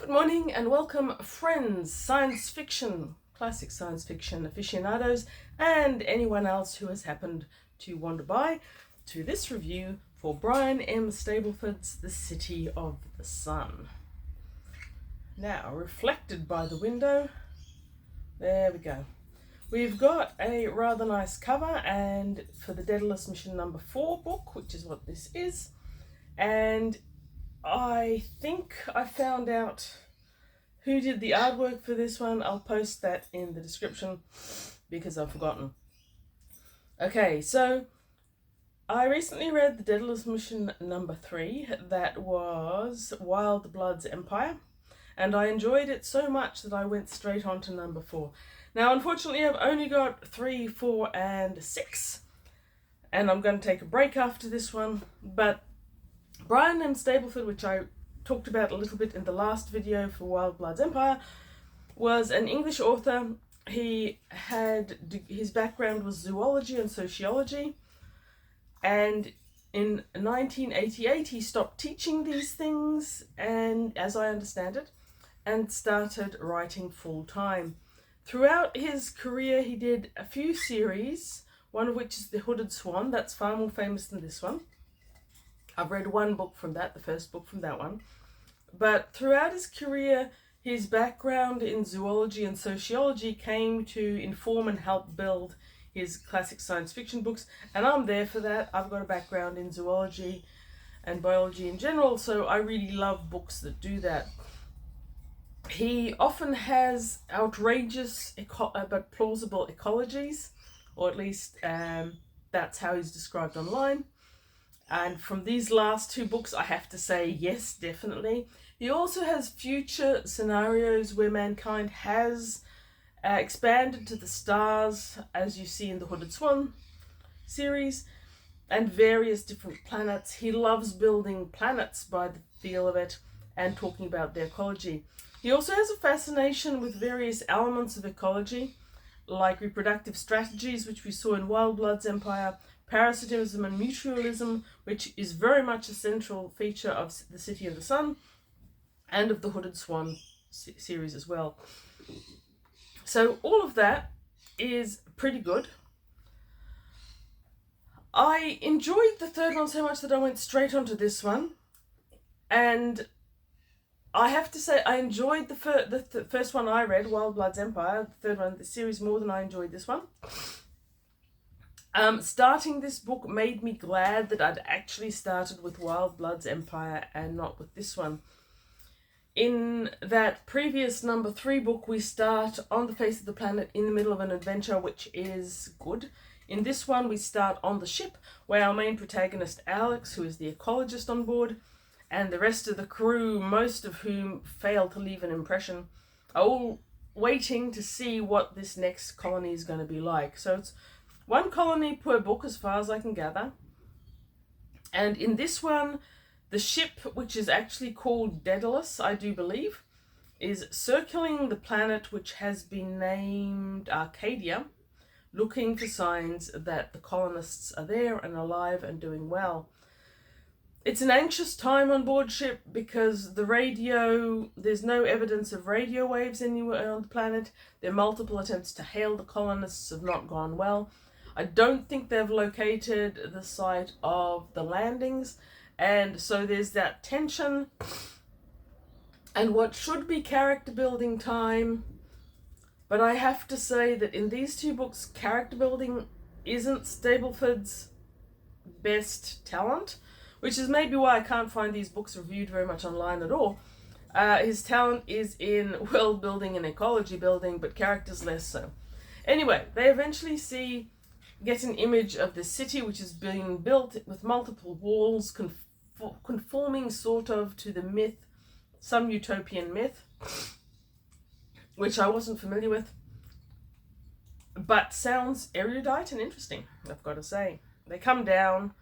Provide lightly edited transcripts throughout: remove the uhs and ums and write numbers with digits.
Good morning and welcome, friends, science fiction, classic science fiction aficionados, and anyone else who has happened to wander by to this review for Brian M. Stableford's The City of the Sun. Now, reflected by the window, there we go. We've got a rather nice cover, and for the Daedalus Mission number 4 book, which is what this is, and I think I found out who did the artwork for this one. I'll post that in the description because I've forgotten. Okay, so I recently read the Daedalus Mission number 3. That was Wildeblood's Empire, and I enjoyed it so much that I went straight on to number 4. Now, unfortunately, I've only got 3, 4, and 6, and I'm going to take a break after this one, but Brian M. Stableford, which I talked about a little bit in the last video for Wildeblood's Empire, was an English author. His background was zoology and sociology, and in 1988 he stopped teaching these things, and as I understand it, and started writing full-time. Throughout his career he did a few series, one of which is The Hooded Swan. That's far more famous than this one. I've read one book from that, the first book from that one. But throughout his career, his background in zoology and sociology came to inform and help build his classic science fiction books. And I'm there for that. I've got a background in zoology and biology in general, so I really love books that do that. He often has outrageous but plausible ecologies, or at least that's how he's described online. And from these last 2 books, I have to say, yes, definitely. He also has future scenarios where mankind has expanded to the stars, as you see in the Hooded Swan series, and various different planets. He loves building planets by the feel of it and talking about their ecology. He also has a fascination with various elements of ecology, like reproductive strategies, which we saw in Wildeblood's Empire, parasitism and mutualism, which is very much a central feature of The City of the Sun and of the Hooded Swan series as well. So all of that is pretty good. I enjoyed the third one so much that I went straight onto this one, and I have to say I enjoyed the first one I read, Wildeblood's Empire, the third one, the series, more than I enjoyed this one. Starting this book made me glad that I'd actually started with Wildeblood's Empire and not with this one. In that previous number 3 book, we start on the face of the planet in the middle of an adventure, which is good. In this one, we start on the ship, where our main protagonist, Alex, who is the ecologist on board, and the rest of the crew, most of whom fail to leave an impression, are all waiting to see what this next colony is going to be like. So it's 1 colony per book, as far as I can gather. And in this one, the ship, which is actually called Daedalus, I do believe, is circling the planet, which has been named Arcadia, looking for signs that the colonists are there and alive and doing well. It's an anxious time on board ship because there's no evidence of radio waves anywhere on the planet. Their multiple attempts to hail the colonists have not gone well. I don't think they've located the site of the landings, and so there's that tension and what should be character building time. But I have to say that in these 2 books, character building isn't Stableford's best talent, which is maybe why I can't find these books reviewed very much online at all. His talent is in world building and ecology building, but characters less so. Anyway, they eventually get an image of the city, which is being built with multiple walls, conforming sort of to the myth, some utopian myth, which I wasn't familiar with, but sounds erudite and interesting, I've got to say. They come down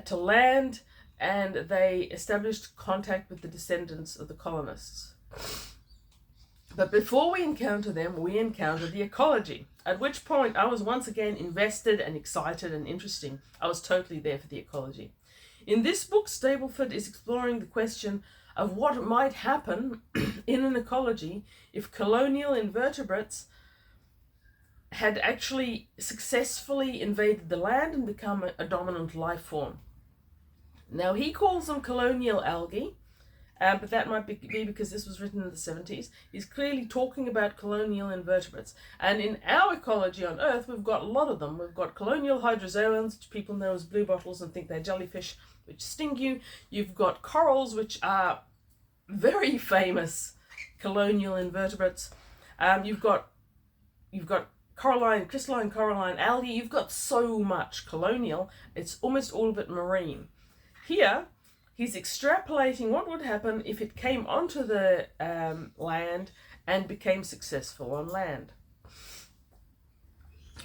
to land, and they established contact with the descendants of the colonists. But before we encounter them, we encounter the ecology, at which point I was once again invested and excited and interesting. I was totally there for the ecology. In this book, Stableford is exploring the question of what might happen in an ecology if colonial invertebrates had actually successfully invaded the land and become a dominant life form. Now, he calls them colonial algae, but that might be because this was written in the 70s. He's clearly talking about colonial invertebrates. And in our ecology on Earth, we've got a lot of them. We've got colonial hydrozoans, which people know as blue bottles and think they're jellyfish, which sting you. You've got corals, which are very famous colonial invertebrates. You've got crystalline coralline algae. You've got so much colonial. It's almost all of it marine. Here, he's extrapolating what would happen if it came onto the land and became successful on land.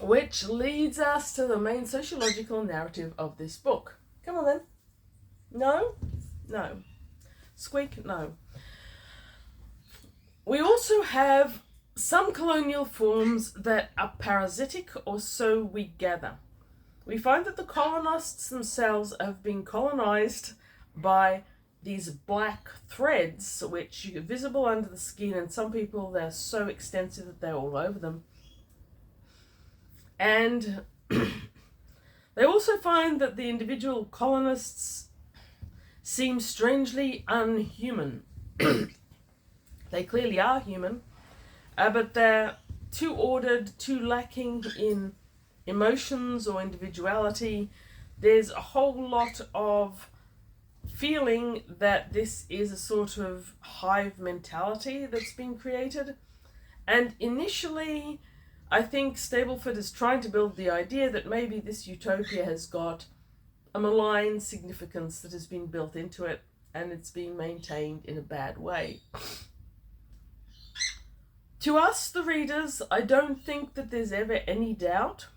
Which leads us to the main sociological narrative of this book. Come on then. No? No. Squeak? No. We also have some colonial forms that are parasitic, or so we gather. We find that the colonists themselves have been colonized by these black threads, which are visible under the skin, and some people, they're so extensive that they're all over them. And they also find that the individual colonists seem strangely unhuman. They clearly are human, but they're too ordered, too lacking in emotions or individuality. There's a whole lot of feeling that this is a sort of hive mentality that's been created. And initially, I think Stableford is trying to build the idea that maybe this utopia has got a malign significance that has been built into it, and it's being maintained in a bad way. To us, the readers, I don't think that there's ever any doubt,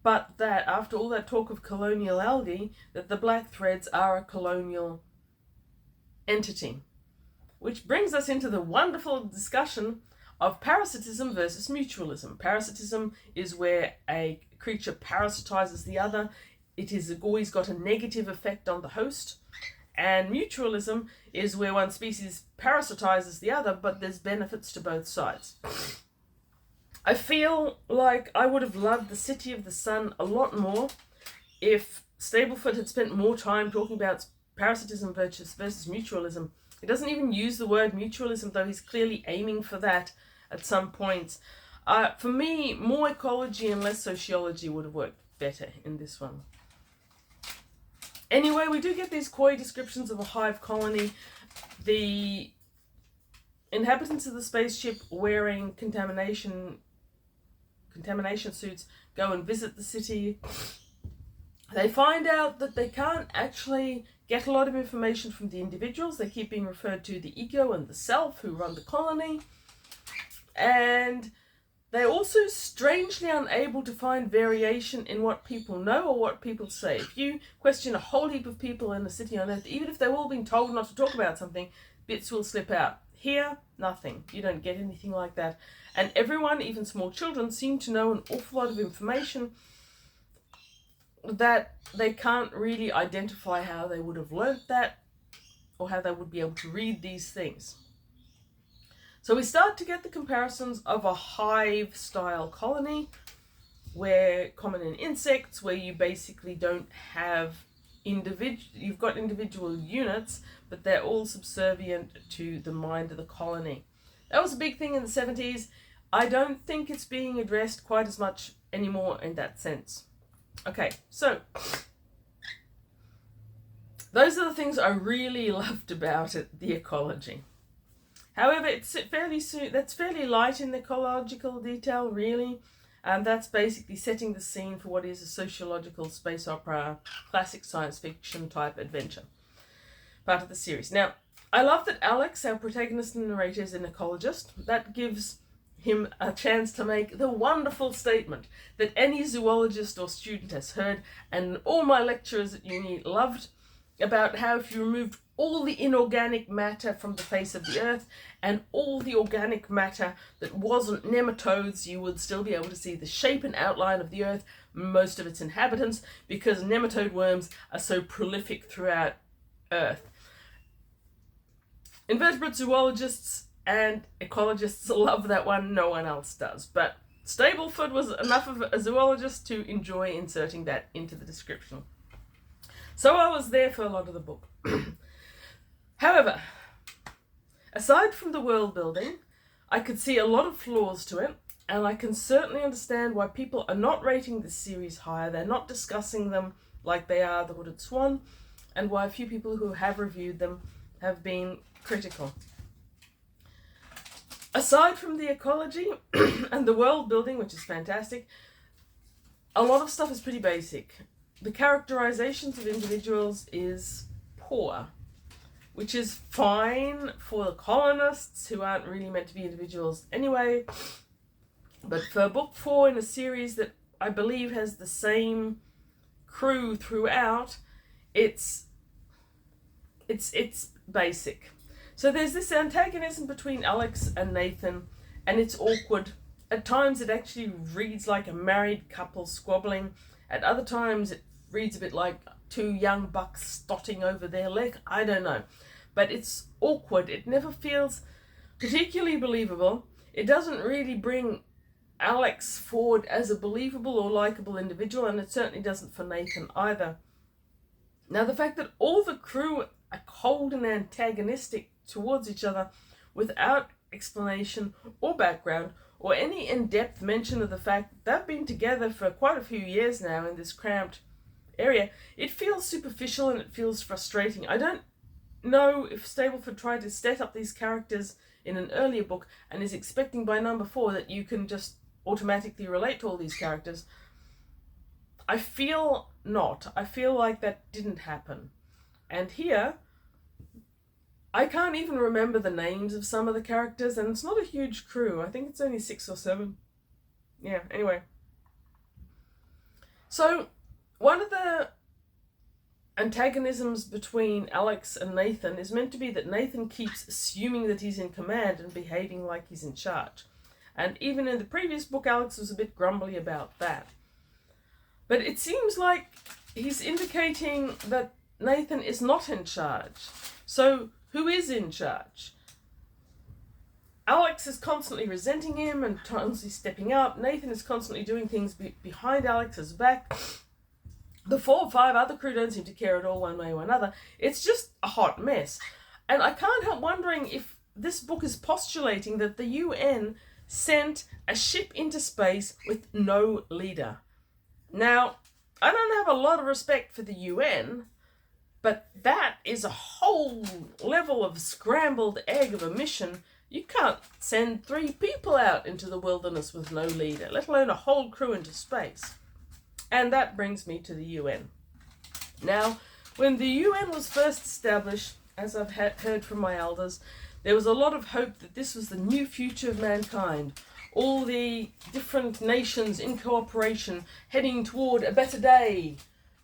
but that after all that talk of colonial algae, that the black threads are a colonial entity. Which brings us into the wonderful discussion of parasitism versus mutualism. Parasitism is where a creature parasitizes the other. It has always got a negative effect on the host. And mutualism is where one species parasitizes the other, but there's benefits to both sides. I feel like I would have loved The City of the Sun a lot more if Stableford had spent more time talking about parasitism versus mutualism. He doesn't even use the word mutualism, though he's clearly aiming for that at some points. For me, more ecology and less sociology would have worked better in this one. Anyway, we do get these coy descriptions of a hive colony. The inhabitants of the spaceship wearing contamination suits go and visit the city. They find out that they can't actually get a lot of information from the individuals. They keep being referred to the ego and the self who run the colony. And they're also strangely unable to find variation in what people know or what people say. If you question a whole heap of people in a city on Earth, even if they've all been told not to talk about something, bits will slip out. Here, nothing. You don't get anything like that. And everyone, even small children, seem to know an awful lot of information that they can't really identify how they would have learnt that or how they would be able to read these things. So we start to get the comparisons of a hive-style colony, where common in insects, where you basically don't have you've got individual units, but they're all subservient to the mind of the colony. That was a big thing in the 70s. I don't think it's being addressed quite as much anymore in that sense. Okay, so those are the things I really loved about it, the ecology. However, it's fairly light in the ecological detail, really. And that's basically setting the scene for what is a sociological space opera, classic science fiction type adventure. Part of the series. Now, I love that Alex, our protagonist and narrator, is an ecologist. That gives him a chance to make the wonderful statement that any zoologist or student has heard, and all my lecturers at uni loved, about how if you removed all the inorganic matter from the face of the earth and all the organic matter that wasn't nematodes, you would still be able to see the shape and outline of the earth, most of its inhabitants, because nematode worms are so prolific throughout earth. invertebrate zoologists and ecologists love that one, no one else does. But Stableford was enough of a zoologist to enjoy inserting that into the description. So I was there for a lot of the book. However, aside from the world building, I could see a lot of flaws to it, and I can certainly understand why people are not rating this series higher. They're not discussing them like they are The Hooded Swan, and why a few people who have reviewed them have been critical. Aside from the ecology and the world building, which is fantastic, a lot of stuff is pretty basic. The characterizations of individuals is poor, which is fine for the colonists who aren't really meant to be individuals anyway. But for book 4 in a series that I believe has the same crew throughout, it's basic. So there's this antagonism between Alex and Nathan, and it's awkward. At times it actually reads like a married couple squabbling. At other times it reads a bit like two young bucks stotting over their leg. I don't know. But it's awkward. It never feels particularly believable. It doesn't really bring Alex forward as a believable or likable individual, and it certainly doesn't for Nathan either. Now, the fact that all the crew are cold and antagonistic towards each other without explanation or background or any in-depth mention of the fact that they've been together for quite a few years now in this cramped area, it feels superficial and it feels frustrating. I don't know if Stableford tried to set up these characters in an earlier book and is expecting by number 4 that you can just automatically relate to all these characters. I feel not. I feel like that didn't happen. And here, I can't even remember the names of some of the characters, and it's not a huge crew. I think it's only 6 or 7. Yeah, anyway. So, one of the antagonisms between Alex and Nathan is meant to be that Nathan keeps assuming that he's in command and behaving like he's in charge. And even in the previous book, Alex was a bit grumbly about that. But it seems like he's indicating that Nathan is not in charge. So, who is in charge? Alex is constantly resenting him and constantly stepping up. Nathan is constantly doing things behind Alex's back. The 4 or 5 other crew don't seem to care at all one way or another. It's just a hot mess. And I can't help wondering if this book is postulating that the UN sent a ship into space with no leader. Now, I don't have a lot of respect for the UN, but that is a whole level of scrambled egg of a mission. You can't send 3 people out into the wilderness with no leader, let alone a whole crew into space. And that brings me to the UN. Now, when the UN was first established, as I've heard from my elders, there was a lot of hope that this was the new future of mankind. All the different nations in cooperation heading toward a better day.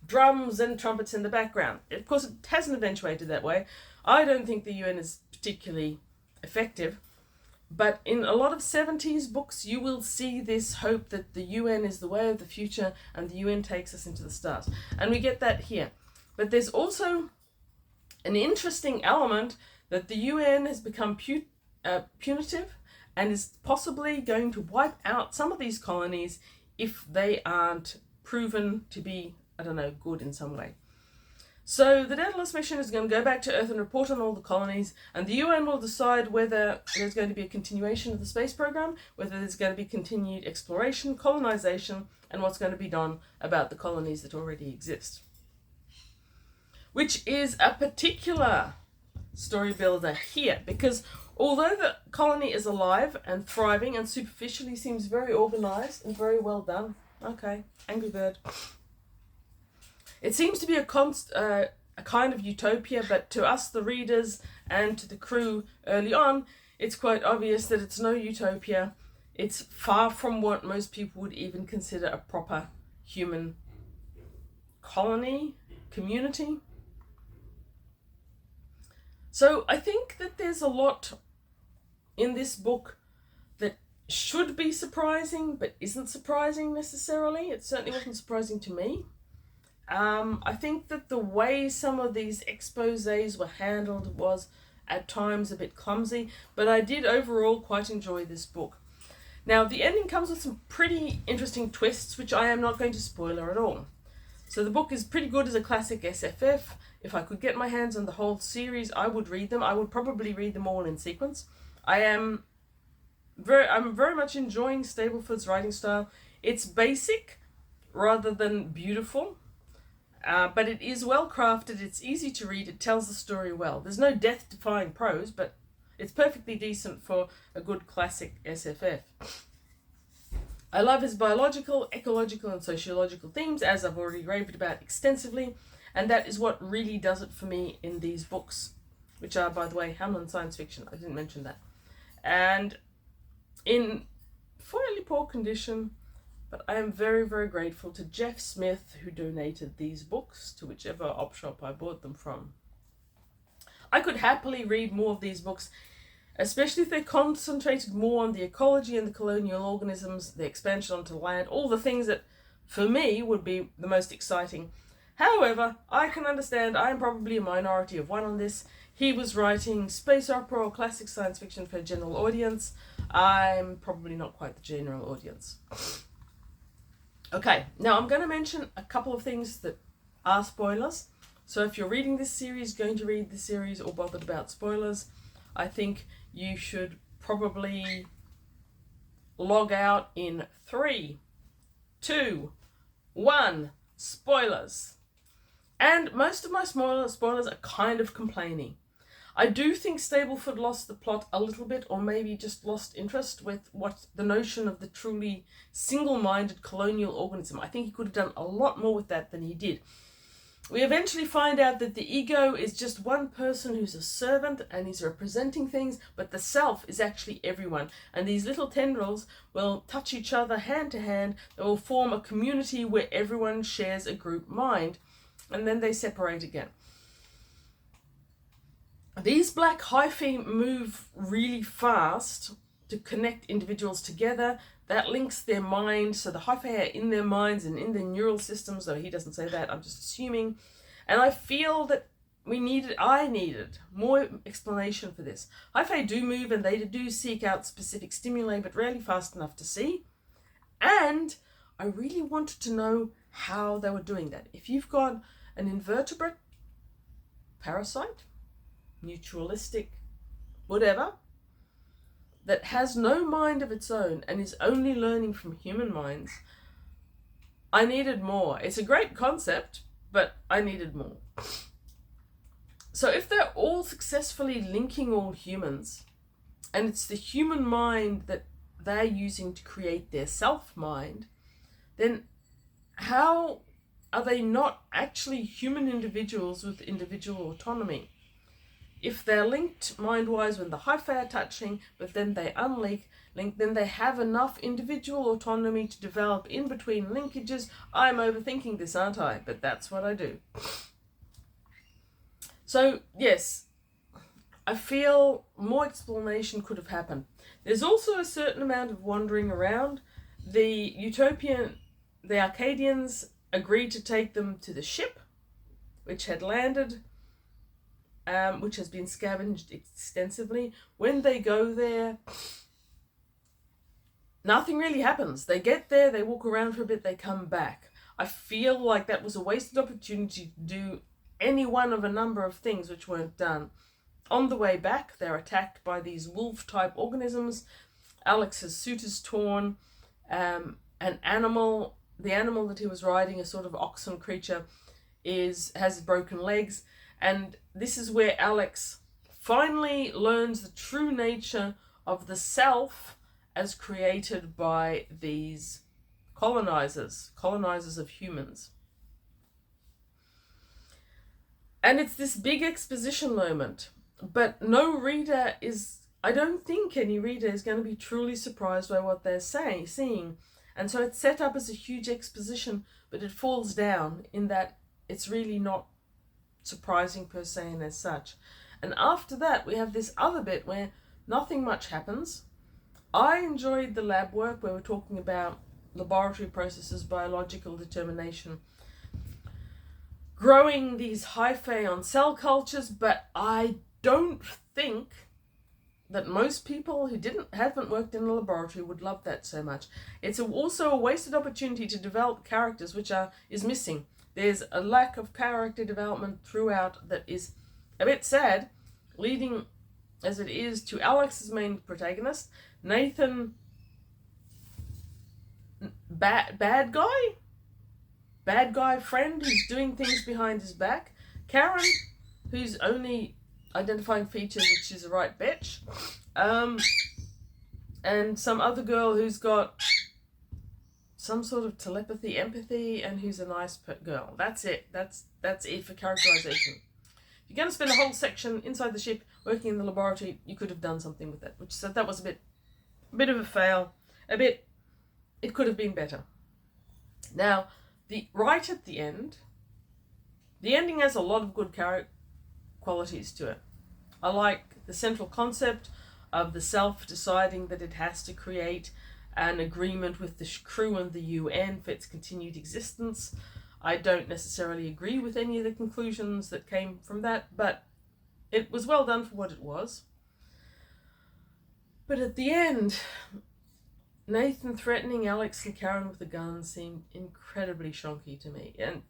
Drums and trumpets in the background. Of course, it hasn't eventuated that way. I don't think the UN is particularly effective. But in a lot of 70s books, you will see this hope that the UN is the way of the future and the UN takes us into the stars. And we get that here. But there's also an interesting element that the UN has become punitive and is possibly going to wipe out some of these colonies if they aren't proven to be, I don't know, good in some way. So the Daedalus Mission is going to go back to Earth and report on all the colonies, and the UN will decide whether there's going to be a continuation of the space program, whether there's going to be continued exploration, colonization, and what's going to be done about the colonies that already exist. Which is a particular story builder here, because although the colony is alive and thriving and superficially seems very organized and very well done, okay, Angry Bird, it seems to be a kind of utopia, but to us, the readers, and to the crew early on, it's quite obvious that it's no utopia. It's far from what most people would even consider a proper human colony, community. So I think that there's a lot in this book that should be surprising, but isn't surprising necessarily. It certainly wasn't surprising to me. I think that the way some of these exposés were handled was at times a bit clumsy, but I did overall quite enjoy this book. Now, the ending comes with some pretty interesting twists, which I am not going to spoiler at all. So the book is pretty good as a classic SFF. If I could get my hands on the whole series, I would read them. I would probably read them all in sequence. I'm very much enjoying Stableford's writing style. It's basic rather than beautiful, but it is well crafted. It's easy to read. It tells the story well. There's no death-defying prose, but it's perfectly decent for a good classic SFF. I love his biological, ecological, and sociological themes, as I've already raved about extensively, and that is what really does it for me in these books, which are, by the way, Hamlin Science Fiction. I didn't mention that. And in fairly poor condition, but I am very, very grateful to Jeff Smith, who donated these books to whichever op shop I bought them from. I could happily read more of these books, especially if they concentrated more on the ecology and the colonial organisms, the expansion onto land, all the things that, for me, would be the most exciting. However, I can understand I am probably a minority of one on this. He was writing space opera or classic science fiction for a general audience. I'm probably not quite the general audience. Okay, now I'm going to mention a couple of things that are spoilers. So if you're reading this series, going to read the series, or bothered about spoilers, I think you should probably log out in 3, 2, 1, spoilers. And most of my spoilers are kind of complaining. I do think Stableford lost the plot a little bit, or maybe just lost interest with what the notion of the truly single-minded colonial organism. I think he could have done a lot more with that than he did. We eventually find out that the ego is just one person who's a servant and he's representing things, but the self is actually everyone. And these little tendrils will touch each other hand to hand. They will form a community where everyone shares a group mind, and then they separate again. These black hyphae move really fast to connect individuals together. That links their mind, so the hyphae are in their minds and in their neural systems, though he doesn't say that, I'm just assuming. And I feel that I needed more explanation for this. Hyphae do move and they do seek out specific stimuli, but rarely fast enough to see. And I really wanted to know how they were doing that. If you've got an invertebrate parasite, mutualistic, whatever, that has no mind of its own and is only learning from human minds, I needed more. It's a great concept, but I needed more. So if they're all successfully linking all humans, and it's the human mind that they're using to create their self-mind, then how are they not actually human individuals with individual autonomy? If they're linked mind-wise when the hyphae are touching, but then they unlink, then they have enough individual autonomy to develop in between linkages. I'm overthinking this, aren't I? But that's what I do. So, yes, I feel more explanation could have happened. There's also a certain amount of wandering around. The Arcadians agreed to take them to the ship, which had landed, which has been scavenged extensively. When they go there, nothing really happens. They get there, they walk around for a bit, they come back. I feel like that was a wasted opportunity to do any one of a number of things which weren't done. On the way back, they're attacked by these wolf-type organisms. Alex's suit is torn. The animal that he was riding, a sort of oxen creature, has broken legs. And this is where Alex finally learns the true nature of the self as created by these colonizers of humans. And it's this big exposition moment, but I don't think any reader is going to be truly surprised by what they're seeing. And so it's set up as a huge exposition, but it falls down in that it's really not surprising per se and as such. And after that we have this other bit where nothing much happens. I enjoyed the lab work where we're talking about laboratory processes, biological determination, growing these hyphae on cell cultures, but I don't think that most people who haven't worked in a laboratory would love that so much. It's also a wasted opportunity to develop characters, which is missing. There's a lack of character development throughout that is a bit sad, leading as it is to Alex's main protagonist, Nathan, bad guy friend who's doing things behind his back, Karen, who's only identifying features that she's a right bitch, and some other girl who's got some sort of telepathy, empathy, and who's a nice girl. That's it. That's it for characterization. If you're going to spend a whole section inside the ship working in the laboratory, you could have done something with that. That was a bit of a fail. It could have been better. Now, right at the end, the ending has a lot of good character qualities to it. I like the central concept of the self deciding that it has to create an agreement with the crew and the UN for its continued existence. I don't necessarily agree with any of the conclusions that came from that, but it was well done for what it was. But at the end, Nathan threatening Alex and Karen with a gun seemed incredibly shonky to me. And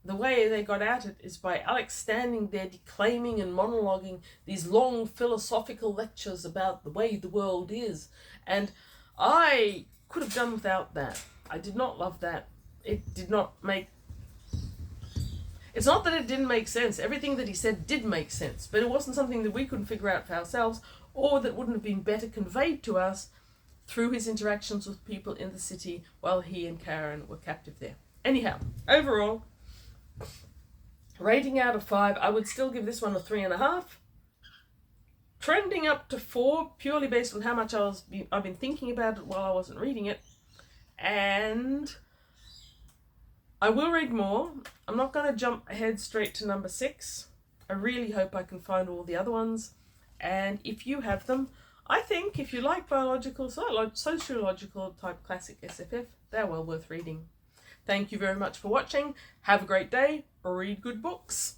the way they got at it is by Alex standing there declaiming and monologuing these long philosophical lectures about the way the world is. And I could have done without that. I did not love that. It did not make... It's not that it didn't make sense. Everything that he said did make sense. But it wasn't something that we couldn't figure out for ourselves, or that wouldn't have been better conveyed to us through his interactions with people in the city while he and Karen were captive there. Anyhow, overall, rating out of 5, I would still give this one a 3.5. Trending up to 4, purely based on how much I've been thinking about it while I wasn't reading it. And I will read more. I'm not going to jump ahead straight to number 6. I really hope I can find all the other ones. And if you have them, I think if you like biological, sociological type classic SFF, they're well worth reading. Thank you very much for watching. Have a great day. Read good books.